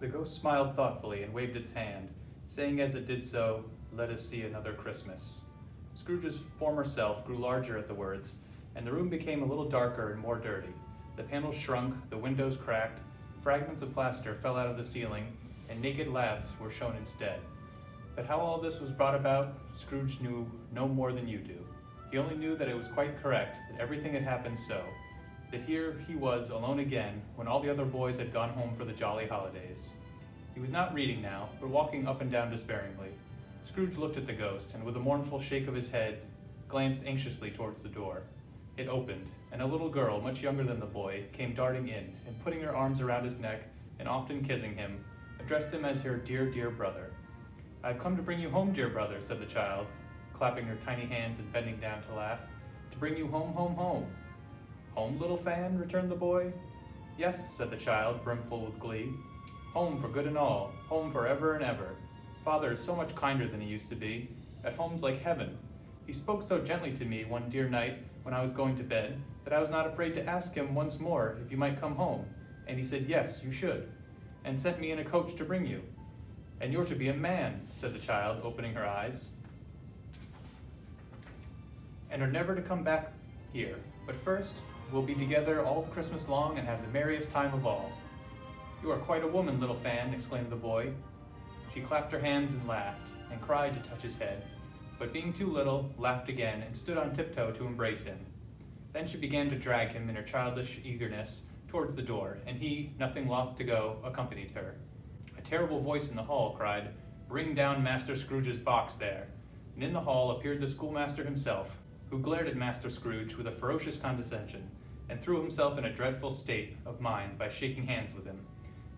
The ghost smiled thoughtfully and waved its hand, saying as it did so, "Let us see another Christmas." Scrooge's former self grew larger at the words, and the room became a little darker and more dirty. The panels shrunk, the windows cracked, fragments of plaster fell out of the ceiling, and naked laths were shown instead. But how all this was brought about, Scrooge knew no more than you do. He only knew that it was quite correct, that everything had happened so, that here he was alone again when all the other boys had gone home for the jolly holidays. He was not reading now, but walking up and down despairingly. Scrooge looked at the ghost, and with a mournful shake of his head, glanced anxiously towards the door. It opened, and a little girl, much younger than the boy, came darting in, and putting her arms around his neck, and often kissing him, addressed him as her dear, dear brother. "I have come to bring you home, dear brother," said the child, clapping her tiny hands and bending down to laugh. "To bring you home, home, home." "Home, little fan?" returned the boy. "Yes," said the child, brimful with glee. "Home for good and all, home for ever and ever. Father is so much kinder than he used to be. At home's like heaven. He spoke so gently to me one dear night when I was going to bed that I was not afraid to ask him once more if you might come home, and he said yes, you should, and sent me in a coach to bring you. And you're to be a man," said the child, opening her eyes, "and are never to come back here. But first, we'll be together all the Christmas long and have the merriest time of all." "You are quite a woman, little fan," exclaimed the boy. She clapped her hands and laughed, and cried to touch his head, but being too little, laughed again and stood on tiptoe to embrace him. Then she began to drag him in her childish eagerness towards the door, and he, nothing loth to go, accompanied her. A terrible voice in the hall cried, "Bring down Master Scrooge's box there," and in the hall appeared the schoolmaster himself, who glared at Master Scrooge with a ferocious condescension, and threw himself in a dreadful state of mind by shaking hands with him,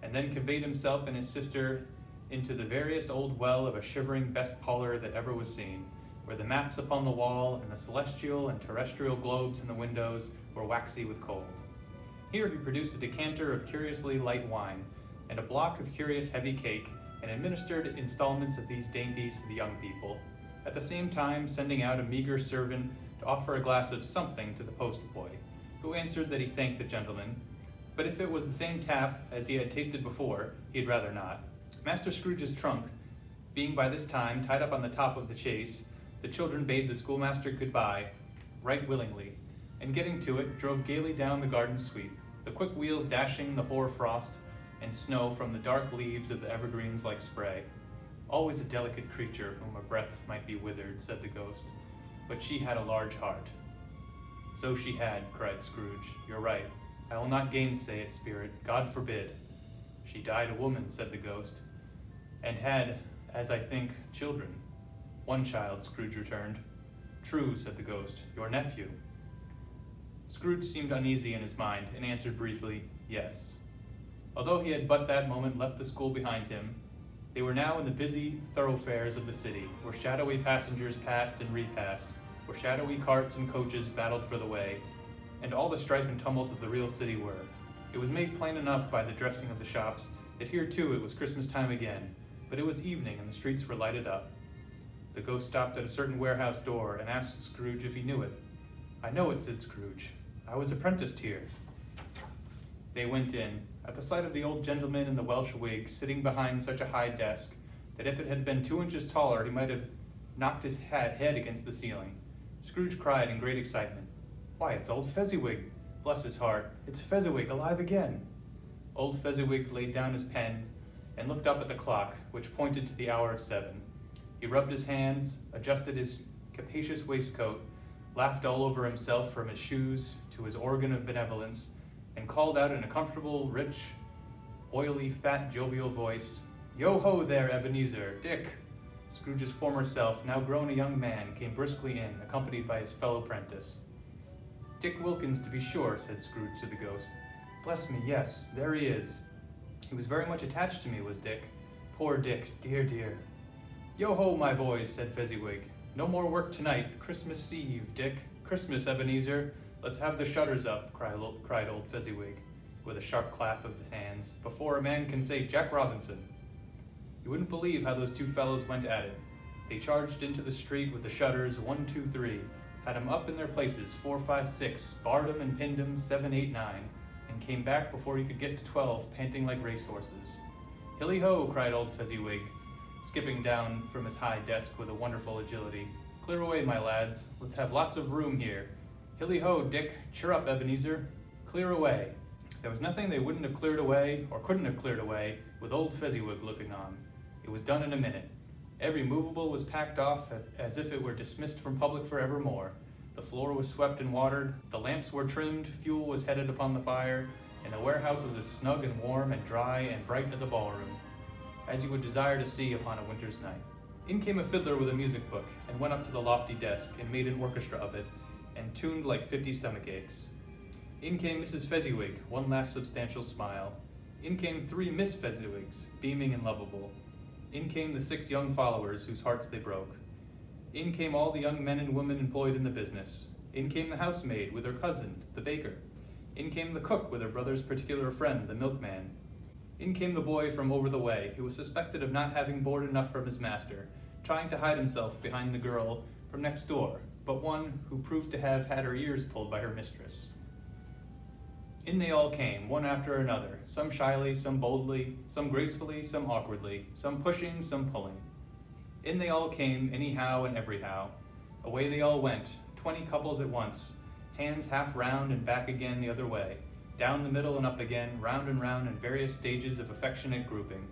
and then conveyed himself and his sister into the veriest old well of a shivering best parlor that ever was seen, where the maps upon the wall and the celestial and terrestrial globes in the windows were waxy with cold. Here he produced a decanter of curiously light wine, and a block of curious heavy cake, and administered installments of these dainties to the young people, at the same time sending out a meager servant to offer a glass of something to the postboy, who answered that he thanked the gentleman, but if it was the same tap as he had tasted before, he had rather not. Master Scrooge's trunk being by this time tied up on the top of the chaise, the children bade the schoolmaster goodbye right willingly, and getting to it, drove gaily down the garden sweep, the quick wheels dashing the hoar frost and snow from the dark leaves of the evergreens like spray. "Always a delicate creature whom a breath might be withered," said the ghost, "but she had a large heart." "So she had," cried Scrooge. "You're right. I will not gainsay it, spirit. God forbid." "She died a woman," said the ghost, "and had, as I think, children." "One child," Scrooge returned. "True," said the ghost, "your nephew." Scrooge seemed uneasy in his mind, and answered briefly, "Yes." Although he had but that moment left the school behind him, they were now in the busy thoroughfares of the city, where shadowy passengers passed and repassed, where shadowy carts and coaches battled for the way, and all the strife and tumult of the real city were. It was made plain enough by the dressing of the shops that here too it was Christmas time again, but it was evening and the streets were lighted up. The ghost stopped at a certain warehouse door and asked Scrooge if he knew it. "I know it," said Scrooge. "I was apprenticed here." They went in, at the sight of the old gentleman in the Welsh wig sitting behind such a high desk that if it had been 2 inches taller he might have knocked his head against the ceiling. Scrooge cried in great excitement, "Why, it's old Fezziwig! Bless his heart, it's Fezziwig alive again!" Old Fezziwig laid down his pen and looked up at the clock, which pointed to the hour of 7. He rubbed his hands, adjusted his capacious waistcoat, laughed all over himself from his shoes to his organ of benevolence, and called out in a comfortable, rich, oily, fat, jovial voice, "Yo-ho there, Ebenezer! Dick!" Scrooge's former self, now grown a young man, came briskly in, accompanied by his fellow prentice. "Dick Wilkins, to be sure," said Scrooge to the ghost. "Bless me, yes, there he is. He was very much attached to me, was Dick. Poor Dick, dear, dear." "Yo-ho, my boys," said Fezziwig. "No more work tonight. Christmas Eve, Dick. Christmas, Ebenezer. Let's have the shutters up," cried old Fezziwig, with a sharp clap of his hands, "before a man can say Jack Robinson." You wouldn't believe how those two fellows went at it. They charged into the street with the shutters 1, 2, 3, had 'em up in their places 4, 5, 6, barred 'em and pinned 'em 7, 8, 9, and came back before he could get to 12, panting like racehorses. Hilly-ho, cried old Fezziwig, skipping down from his high desk with a wonderful agility. Clear away, my lads. Let's have lots of room here. Hilly-ho, Dick. Cheer up, Ebenezer. Clear away. There was nothing they wouldn't have cleared away, or couldn't have cleared away, with old Fezziwig looking on. It was done in a minute. Every movable was packed off as if it were dismissed from public forevermore. The floor was swept and watered, the lamps were trimmed, fuel was headed upon the fire, and the warehouse was as snug and warm and dry and bright as a ballroom, as you would desire to see upon a winter's night. In came a fiddler with a music book, and went up to the lofty desk, and made an orchestra of it, and tuned like 50 stomach aches. In came Mrs. Fezziwig, one last substantial smile. In came 3 Miss Fezziwigs, beaming and lovable. In came the 6 young followers whose hearts they broke. In came all the young men and women employed in the business. In came the housemaid with her cousin, the baker. In came the cook with her brother's particular friend, the milkman. In came the boy from over the way, who was suspected of not having board enough from his master, trying to hide himself behind the girl from next door, but one who proved to have had her ears pulled by her mistress. In they all came, one after another, some shyly, some boldly, some gracefully, some awkwardly, some pushing, some pulling. In they all came, anyhow and everyhow. Away they all went, 20 couples at once, hands half round and back again the other way, down the middle and up again, round and round in various stages of affectionate grouping.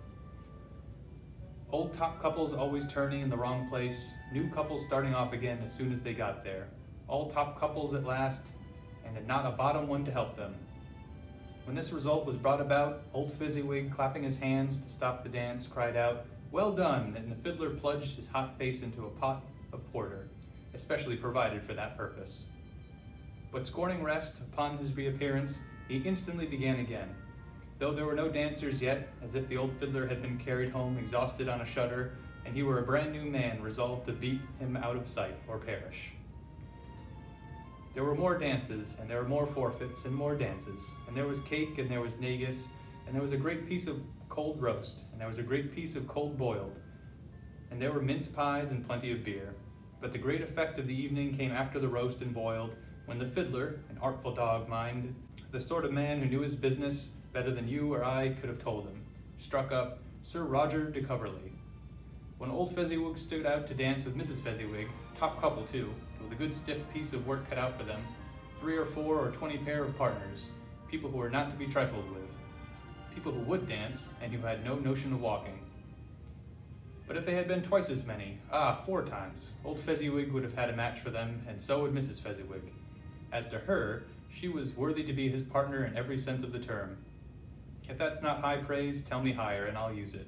Old top couples always turning in the wrong place, new couples starting off again as soon as they got there, all top couples at last, and not a bottom one to help them. When this result was brought about, old Fezziwig, clapping his hands to stop the dance, cried out, "Well done," and the fiddler plunged his hot face into a pot of porter, especially provided for that purpose. But scorning rest, upon his reappearance, he instantly began again, though there were no dancers yet, as if the old fiddler had been carried home exhausted on a shutter, and he were a brand new man resolved to beat him out of sight or perish. There were more dances, and there were more forfeits, and more dances, and there was cake, and there was negus, and there was a great piece of cold roast, and there was a great piece of cold boiled, and there were mince pies and plenty of beer. But the great effect of the evening came after the roast and boiled, when the fiddler, an artful dog, mind, the sort of man who knew his business better than you or I could have told him, struck up Sir Roger de Coverley. When old Fezziwig stood out to dance with Mrs. Fezziwig, top couple too, with a good stiff piece of work cut out for them, 3 or 4 or 20 pair of partners, people who were not to be trifled with, people who would dance and who had no notion of walking. But if they had been twice as many, 4 times, old Fezziwig would have had a match for them, and so would Mrs. Fezziwig. As to her, she was worthy to be his partner in every sense of the term. If that's not high praise, tell me higher, and I'll use it.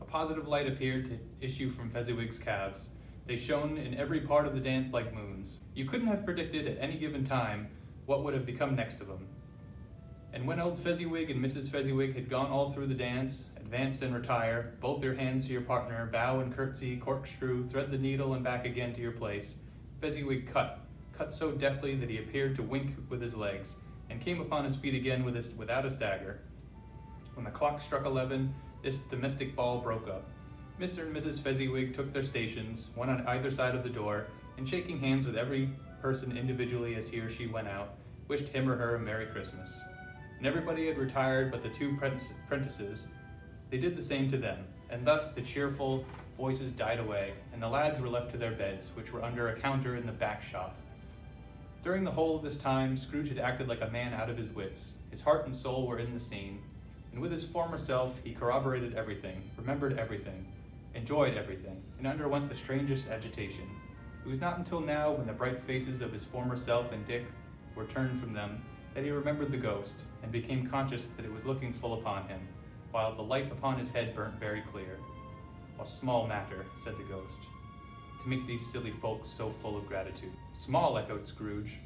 A positive light appeared to issue from Fezziwig's calves. They shone in every part of the dance like moons. You couldn't have predicted at any given time what would have become next of them. And when old Fezziwig and Mrs. Fezziwig had gone all through the dance, advanced and retire, both your hands to your partner, bow and curtsy, corkscrew, thread the needle and back again to your place, Fezziwig cut so deftly that he appeared to wink with his legs, and came upon his feet again without a stagger. When the clock struck 11, this domestic ball broke up. Mr. and Mrs. Fezziwig took their stations, one on either side of the door, and shaking hands with every person individually as he or she went out, wished him or her a Merry Christmas. And everybody had retired but the 2 prentices. They did the same to them, and thus the cheerful voices died away, and the lads were left to their beds, which were under a counter in the back shop. During the whole of this time, Scrooge had acted like a man out of his wits. His heart and soul were in the scene, and with his former self he corroborated everything, remembered everything, enjoyed everything, and underwent the strangest agitation. It was not until now, when the bright faces of his former self and Dick were turned from them, that he remembered the ghost, and became conscious that it was looking full upon him, while the light upon his head burnt very clear. "A small matter," said the ghost, "to make these silly folks so full of gratitude." "Small," echoed Scrooge.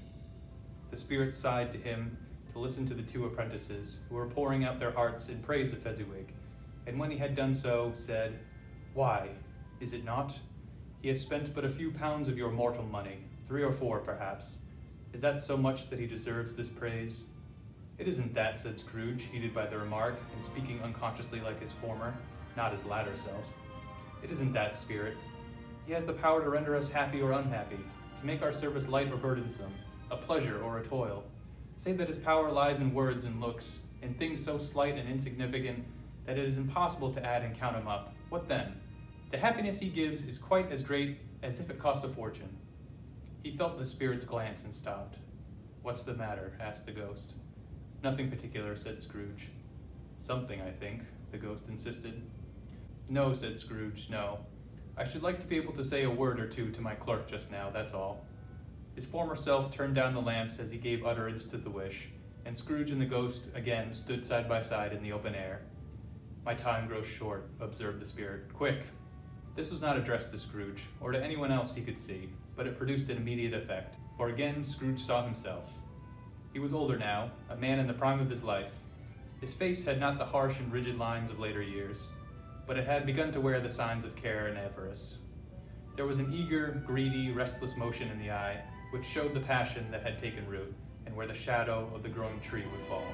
The spirit sighed to him to listen to the 2 apprentices, who were pouring out their hearts in praise of Fezziwig, and when he had done so, said, "Why, is it not? He has spent but a few pounds of your mortal money, 3 or 4 perhaps. Is that so much that he deserves this praise?" "It isn't that," said Scrooge, heated by the remark, and speaking unconsciously like his former, not his latter self. "It isn't that, spirit. He has the power to render us happy or unhappy, to make our service light or burdensome, a pleasure or a toil. Say that his power lies in words and looks, in things so slight and insignificant that it is impossible to add and count him up. What then? The happiness he gives is quite as great as if it cost a fortune. He felt the spirit's glance and stopped. What's the matter? Asked the ghost. Nothing particular, said Scrooge. Something, I think, the ghost insisted. No, said Scrooge, no. I should like to be able to say a word or two to my clerk just now, that's all. His former self turned down the lamps as he gave utterance to the wish, and Scrooge and the ghost again stood side by side in the open air. My time grows short, observed the spirit. Quick! This was not addressed to Scrooge, or to anyone else he could see, but it produced an immediate effect, for again Scrooge saw himself. He was older now, a man in the prime of his life. His face had not the harsh and rigid lines of later years, but it had begun to wear the signs of care and avarice. There was an eager, greedy, restless motion in the eye, which showed the passion that had taken root, and where the shadow of the growing tree would fall.